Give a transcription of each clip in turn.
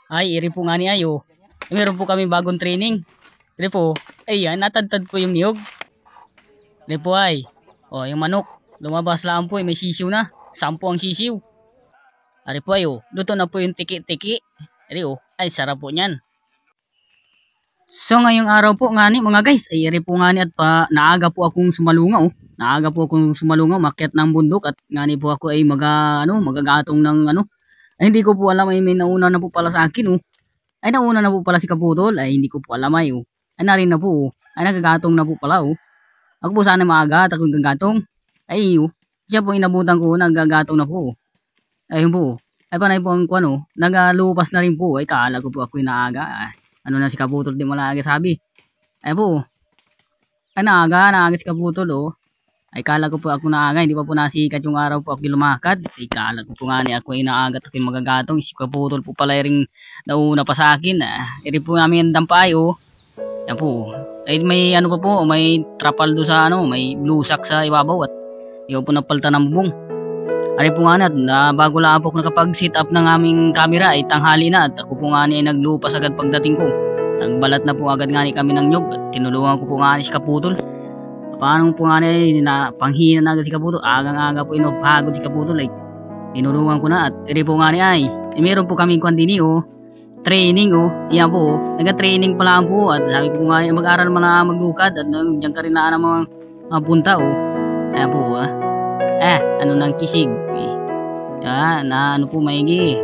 Ay, iri po nga ni ayo. Meron po kami bagong training. Iri po, ayan, natadtad po yung niyog. Iri po ay, o yung manok, lumabas lang po, may sisiw na. 10 ang sisiw. Ari po ayo, luto na po yung tiki-tiki. Iri o, ay sarap po niyan. So ngayong araw po nga ni mga guys, ay iri po nga ni at pa naaga po akong sumalungaw. Naaga po akong sumalungaw, makyat ng bundok at nga ni po ako ay magagatong ng ay hindi ko po alam ay may nauna na po pala sa akin oh. Ay nauna na po pala si Kaputol, ay hindi ko po alam ay oh. Ay narin na po oh. Ay nagagatong na po pala oh. Ako po sana maaga at akong gagatong. Ay oh. Siya po inabutan ko nagagatong na po oh. Ayun po. Ay panay po ang nagalupas na rin po. Ay kala ko po ako inaaga. Ano na si Kaputol di malaga sabi. Ay po. Ay naaga si Kaputol oh. Ay kala ko po ako naaga, hindi pa po nasikat yung araw po ako lumakad. Ay kala ko po nga ni ako ay naaga at ako'y magagatong. Si Kaputol po pala ring nauna pa sa akin. Iri po namin dampay oh. Yan po. Ay may pa po, may trapal do sa may blusak sa ibabaw at iyaw po napalta ng bubong. Ari po nga na bago lang po ako nakapag-sit up ng aming camera ay tanghali na at ako po nga ni ay naglupas agad pagdating ko. Nagbalat na po agad nga ni kami ng nyug at tinulungan ko po nga ni si Kaputol. Paano po nga na panghina na agad si Kaputol. Agang-aga po inopagod si Kaputol ay tinulungan ko na at iri po nga ni ay meron po kaming kwandini oh. Training oh. Iyan po oh. Nag-training pa lang po at sabi ko nga mag-aral mo na maglukad at diyan ka rin na mga punta oh. Ayan po ah. Ano nang kisig eh. Na po maigi.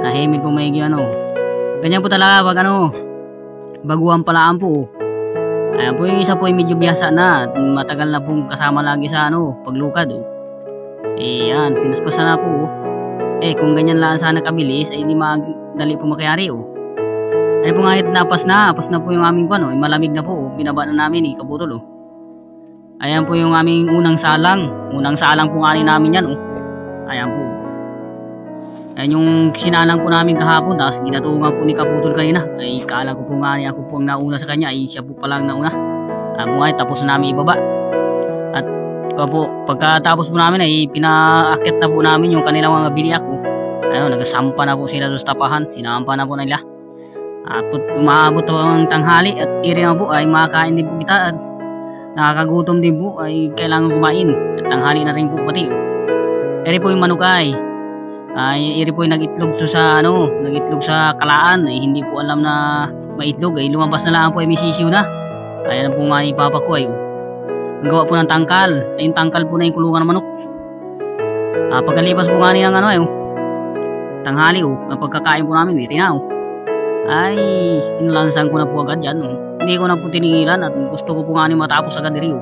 Nahimil po maigi Ganyan po talaga pag baguhan palaan po oh. Ayan po yung isa po ay medyo biyasa na at matagal na pong kasama lagi sa paglukad oh. Yan, sinuspasan na po oh. Kung ganyan lang sana kabilis ay hindi madali po makyari oh. Ano po nga napas na po yung aming malamig na po oh. Binaba na namin Kaputol oh. Ayan po yung aming unang salang po nga namin yan oh. Ayan po. Ayan yung sinalang po namin kahapon tapos ginatungan po ni Kaputol kanina. Ay kala ko po nga ako po ang nauna sa kanya ay siya po palang nauna. Tapos na namin ibaba. At pagkatapos po namin ay pinaakyat na po namin yung kanilang mga biniyak oh. Nagasampa na po sila sa tapahan. Sinampa na po nila. At umabot po ang tanghali at iri na po ay makakain din po kita at nakakagutom din po ay kailangan kumain. At tanghali na rin po pati oh. Iri po yung manukay. Iri po yung nag-itlog sa kalaan ay hindi po alam na maitlog ay lumabas na lang po ay may sisiw na. Ayan po nga ni Papa ko ay ang gawa po ng tangkal ay yung tangkal po na yung kulungan ng manok. Pagkalipas po nga nilang tanghali ang pagkakain po namin iri na ay sinalansan ko na po agad yan Hindi ko na po tinigilan at gusto ko po nga matapos agad diri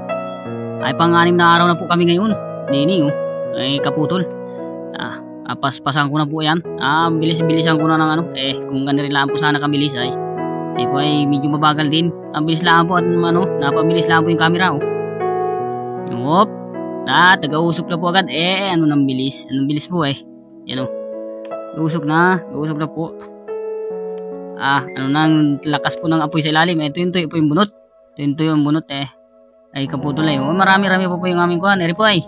ay pang-anim na araw na po kami ngayon nini ay Kaputol. Paspasan ko na po yan. Bilis-bilisan ko na ng kung ganun lang po sana kabilis ay po ay medyo mabagal din. Ang bilis lang po at napabilis lang po yung camera taga-usok na po agad anong bilis po yan usok na po. Nang lakas po ng apoy sa ilalim tuyo po yung bunot. Tuyo yung bunot ay Kaputol marami-rami po yung aming kuhan. Eri po ay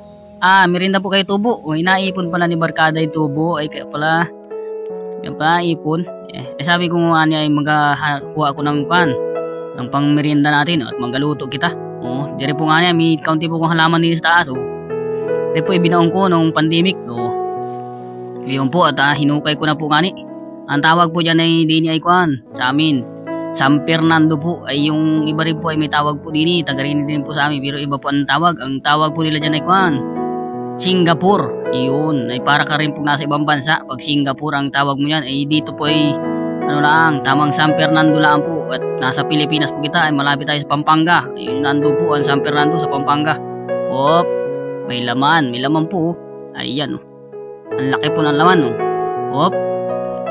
merinda po kayo tubo. Inaipon pala ni Barkada yung tubo. Ay kaya pala ipon. Sabi ko nga niya ay magkuha ako ng ng pang merinda natin at magaluto kita. Dire po nga niya may kaunti po kong halaman din sa taas. Dire po ibinaong ko nung pandemic. Yun po at hinukay ko na po nga ni. Ang tawag po dyan ay di niya ay sa amin. San Fernando po ay yung iba rin po ay may tawag po din tagarin din po sa amin pero iba po ang tawag. Ang tawag po nila dyan ay Singapore. Iyon ay para ka rin po nasa ibang bansa. Pag Singapore ang tawag mo yan ay dito po ay tamang San Fernando lang po at nasa Pilipinas po kita ay malapit tayo sa Pampanga. Ayun nando po ang San Fernando sa Pampanga. May laman po ayan ang laki po ng laman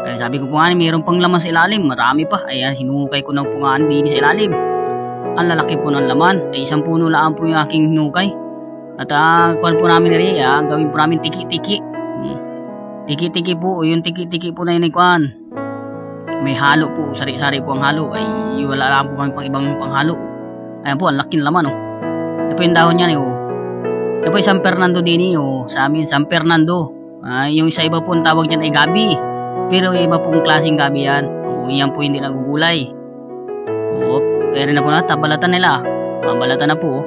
Kaya sabi ko po nga mayroon pang laman sa ilalim. Marami pa. Ayan hinukay ko na po nga din sa ilalim. Ang lalaki po ng laman ay isang puno lang po yung aking hinukay. At kuwan po namin gawin po namin tiki-tiki. Tiki-tiki po, yung tiki-tiki po na yun may halo po, sari-sari po ang halo. Ay wala lang po kami pang ibang panghalo. Ayan po, ang laki ng laman Ito po yung dahon niyan Ito po yung San Fernando din sa amin, San Fernando. Yung isa iba po ang tawag niyan ay gabi. Pero iba pong klaseng gabi yan. O, yan po hindi nagugulay. O, eri na po na, tabalatan nila. Pabalatan na po.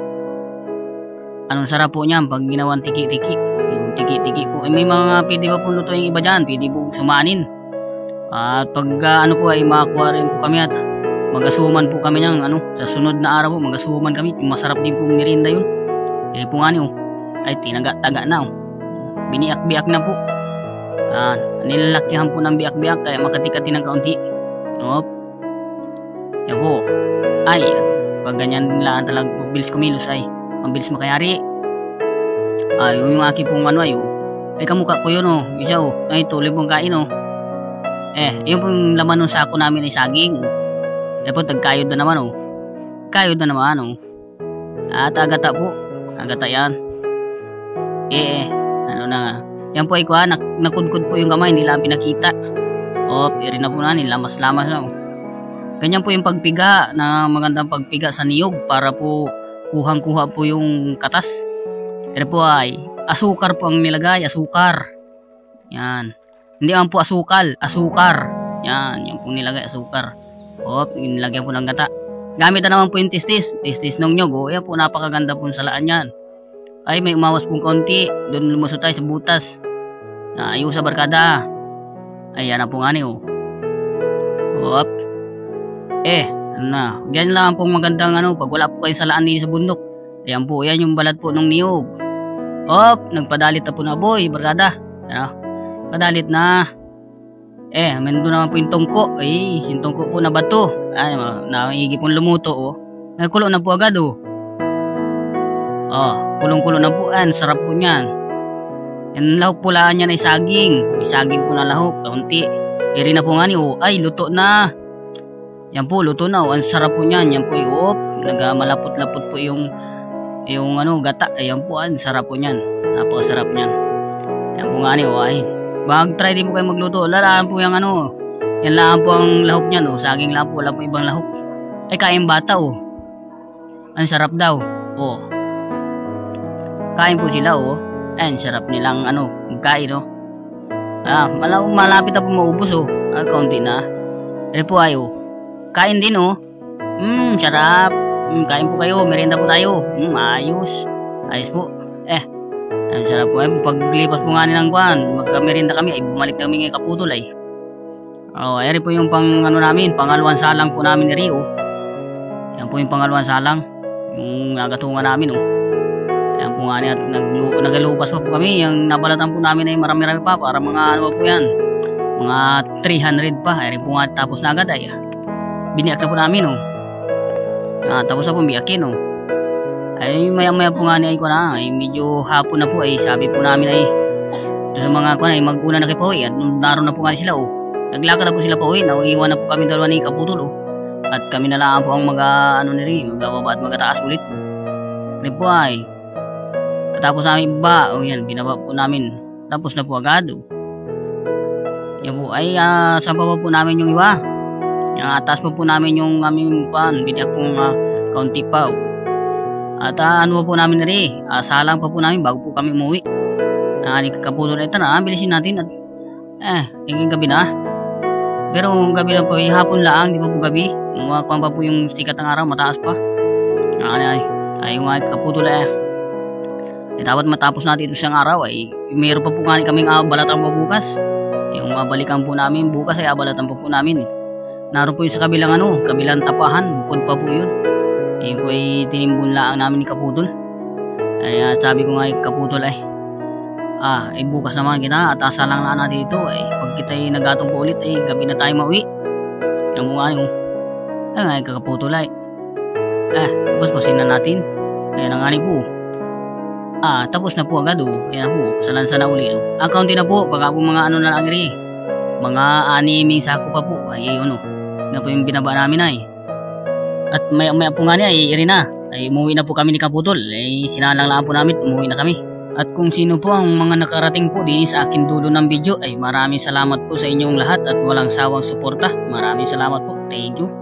Anong sarap po niyan pag ginawan tiki-tiki. Yung tiki-tiki po. May mga pwede pa po luto yung iba dyan. Pwede po sumanin. At pag ano po ay makakuha rin po kami at magasuman po kami ng sa sunod na araw po magasuman kami. Masarap din po merienda yun. Hindi po nga niyo. Ay tinaga-taga na. Biniak-biak na po. Nilalakihan po ng biak-biak kaya makatikati ng kaunti. Yan po. Ay, pag ganyan lang talagang bilis kumilos ay mabilis makayari. Yung aking pong ay kamukha ko yun isa ay tuloy pong kain yung pong laman ng sako namin ay saging. Po tagkayod na naman kayod na naman at agata po. Agata yan. Yan po ay nakudkod po yung kamay, hindi lang pinakita. Iri na po na, nilamas-lamas na. Ganyan po yung pagpiga, na magandang pagpiga sa niyog para po kuhang-kuha po yung katas. Iri po ay asukar po ang nilagay, asukar. Yan. Hindi naman po asukal, asukar. Yan po nilagay, asukar. Nilagyan po ng gata. Gamit na naman po yung tistis ng nyog. Yan po, napakaganda po sa laan yan. Ay may umawas pong konti, doon lumusot tayo sa butas. Ayaw sa barkada. Ayan na po nga niyo. Ganyan lang pong magandang pag wala po kayo sa laan dito sa bundok. Ayan po, yan yung balat po ng niyog. Nagpadalit na po na boy, barkada. Padalit na. Mendo naman po yung tungko. Yung tungko po na bato. Naigi pong lumuto Nagkulo na po agad kulong-kulo na po. Sarap po niyan. Yan lahok pulaan niyan ay saging. May saging po na lahok. Kaunti. Iri na po nga niyo. Ay, luto na. Yan po, luto na. Ang sarap po niyan. Yan po nagamalapot-lapot po yung gata. Ayan po, ang sarap po niyan. Napakasarap niyan. Yan po nga niyo. Ay, mag-try din po kayo magluto. Lalaan po yung yan lang po ang lahok niyan. Saging lang po. Wala po ibang lahok. Ay, kain bata Ang sarap daw. Kain po sila Ayan, sarap nilang magkain malapit na po maubos kaunti na. Ito po ay kain din sarap. Kain po kayo, merienda po tayo. Ayos po. Ang sarap po. Paglipas po nga nilang magka-merienda kami ay bumalik na kami ng Kaputol ayan po yung namin, pangalawang salang po namin ni Rio. Yan po yung pangalawang salang. Yung nagatungan namin Ayan po nga niya, nagalupas pa po kami. Yung nabalatan po namin ay marami-rami pa. Para mga po yan, mga 300 pa. Ayan po nga, tapos na agad ay biniyak na po namin tapos na po biyakin ay maya-maya po nga niya ay medyo hapon na po ay sabi po namin ay sa mga mag-una na kayo po at naroon na po nga sila naglakad na po sila po nauiwan na po kami dalawa ni Kaputol at kami na lang po ang magababa at magataas ulit rin po ay tapos namin iba binaba po namin tapos na po agad yan po ay saan pa po namin yung iba taas pa po namin yung aming biniyak pong kaunti pa at po namin salang pa po namin bago po kami umuwi Kaputol na ito bilisin natin at yung gabi na pero gabi na po hapon lang di pa po gabi kung pa po yung sikat ng araw mataas pa ay Kaputol dapat matapos natin ito siyang araw ay mayroon pa po kaming balatan po bukas yung balikan po namin bukas ay abalatan po namin naroon po yun sa kabilang tapahan bukod pa po yun po ay tinimbun lang namin ni Kaputol ay sabi ko nga Kaputol bukas naman kita at asalang na natin ito pag kita ay nagatong po ulit gabi na tayo mauwi yan po nga Kaputol tapos pasin na natin ayan ang po tapos na po agad ayan po salansa na uli kaunti na po baka po mga na lang mga 6 sako pa po na po yung binaba namin at maya po nga niya iri na ay umuwi na po kami ni Kaputol sinalang lang po namin umuwi na kami at kung sino po ang mga nakarating po din sa akin dulo ng video ay maraming salamat po sa inyong lahat at walang sawang suporta maraming salamat po, thank you.